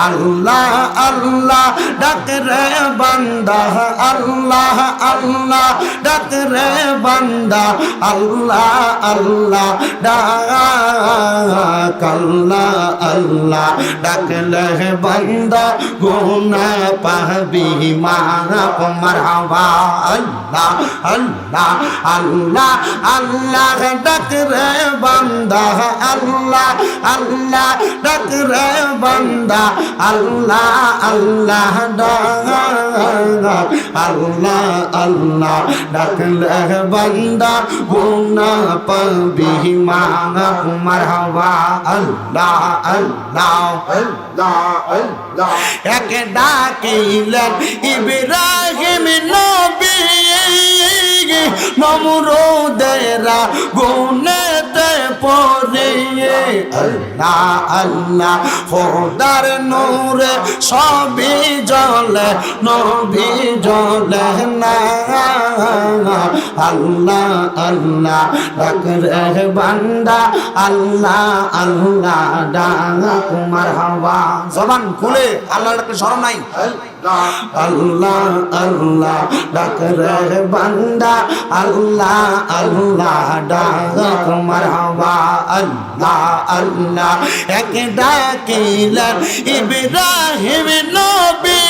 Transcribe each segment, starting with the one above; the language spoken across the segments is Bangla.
আল্লাহ আল্লাহ ডাক রে বান্দা আল্লাহ আল্লাহ ডাক রে বান্দা আল্লাহ আল্লাহ ডাক আল্লাহ আল্লাহ ডাকলে বান্দা গুনাহ পাবি মাফ মারহাবা আল্লাহ আল্লাহ আল্লাহ আল্লাহ ডাক রে বান্দা আল্লাহ আল্লাহ ডাক রে বান্দা আল্লাহ আল্লাহ ডাক আল্লাহ আল্লাহ ডাকলে বান্দা গুনাহ পাবি মাফ মারহাবা আল্লাহ আল্লাহ আল্লাহ আল্লাহ এক ডাকিলেন ইব্রাহিম নবী নমরুদেরা গুনেতে পড়ে আল্লাহ আল্লাহ খোদার নূরে সবই জ্বলে নবী জ্বলে না আল্লাহ আল্লাহ ডাক রে বান্দা আল্লাহ আল্লাহ ডাক মারহাবা জবান খুলে আল্লাহর শরণ নাই আল্লাহ আল্লাহ ডাক রে বান্দা আল্লাহ আল্লাহ ডাক মারহাবা আল্লাহ আল্লাহ এক ডাকিলেন ইব্রাহিম নবী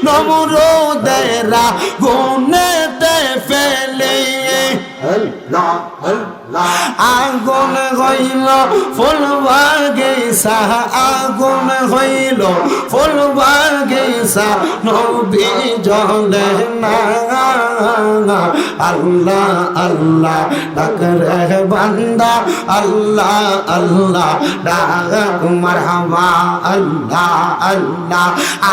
নমরুদেরা গুনেতে ফেলে আগুন হইল ফুল বাগিচা আগুন হইল ফুল বাগিচা নবী জ্বলে না আল্লাহ আল্লাহ ডাক রে বান্দা আল্লাহ আল্লাহ ডাক মারহাবা আল্লাহ আল্লাহ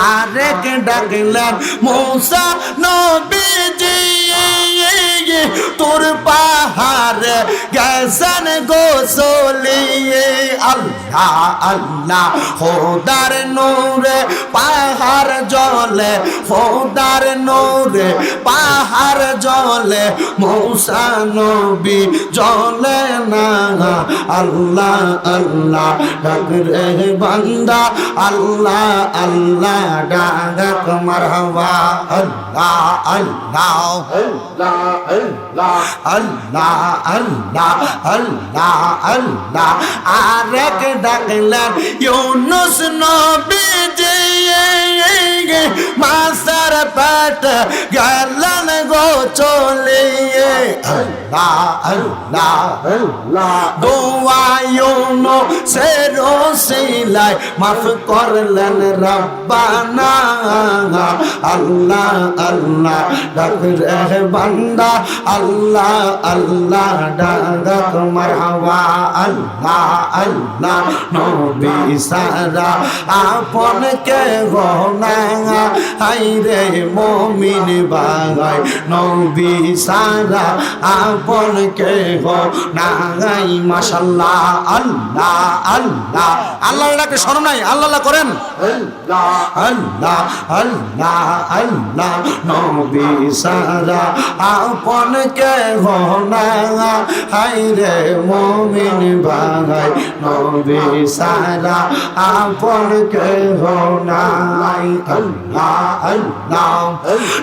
আরেক ডাকলেন মূসা নবীজি তোর পাহাড়ে গেছেন গোসলিয়ে আল্লাহ আল্লাহ খোদার নূরে পাহাড় জ্বলে খোদার নূরে পাহাড় জ্বলে মূসা নবী জ্বলে না আল্লাহ আল্লাহ ডাক রে বান্দা আল্লাহ আল্লাহ ডাক মারহাবা আল্লাহ আল্লাহ আল্লাহ আল্লাহ আল্লাহ আল্লাহ আল্লাহ আল্লাহ আরেক ডাকলেন ইউনুস নবীজি মাছের পেট গেলেন গো চলিয়ে আল্লাহ আল্লাহ আল্লাহ দোয়া ইউনুসের ওসিলায় মাফ করলেন রব্বানা আল্লাহ আল্লাহ ডাক রে বান্দা আল্লাহ আল্লাহ ডাক মারহাবা আল্লাহ আল্লাহ নবী সারা আপন কে গনা হাইরে মুমিন ভাই নবী সারা আপন কে গনা মাশাআল্লাহ আল্লাহ আল্লাহ আল্লাহ ডাকে শরম নাই আল্লাহ করেন আল্লাহ আল্লাহ আল্লাহ আল্লাহ নবী সারা আপন কে গনা হাইরে মুমিন ভাই নবী সারা আপন কে গনা আল্লাহ আল্লাহ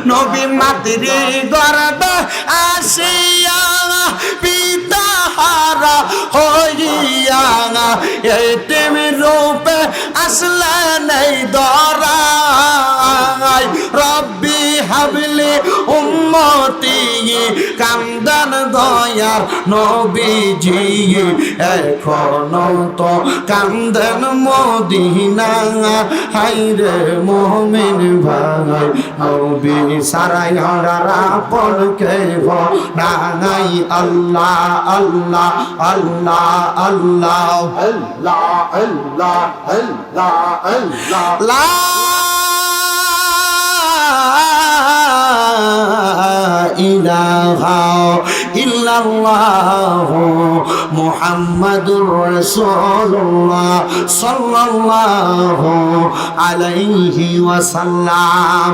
নবী মাতৃ গর্ভে আসিয়া পিতা হারা হইয়া এতিম রূপে আসলেন এই দরাই রব্বি হাবলি উম্মতি কান্দান দয়ার নবীজি এখনো তো কান্দেন মদিনা হাইরে মুমিন ভাই নবী সারাই আপন কে নাই আল্লাহ আল্লাহ আল্লাহ আল্লাহ আল্লাহ আল্লাহ আল্লাহ আল্লাহ লা ইলাহা ইল্লাল্লাহ মুহাম্মাদুর রাসূলুল্লাহ সাল্লাল্লাহু আলাইহি ওয়াসাল্লাম।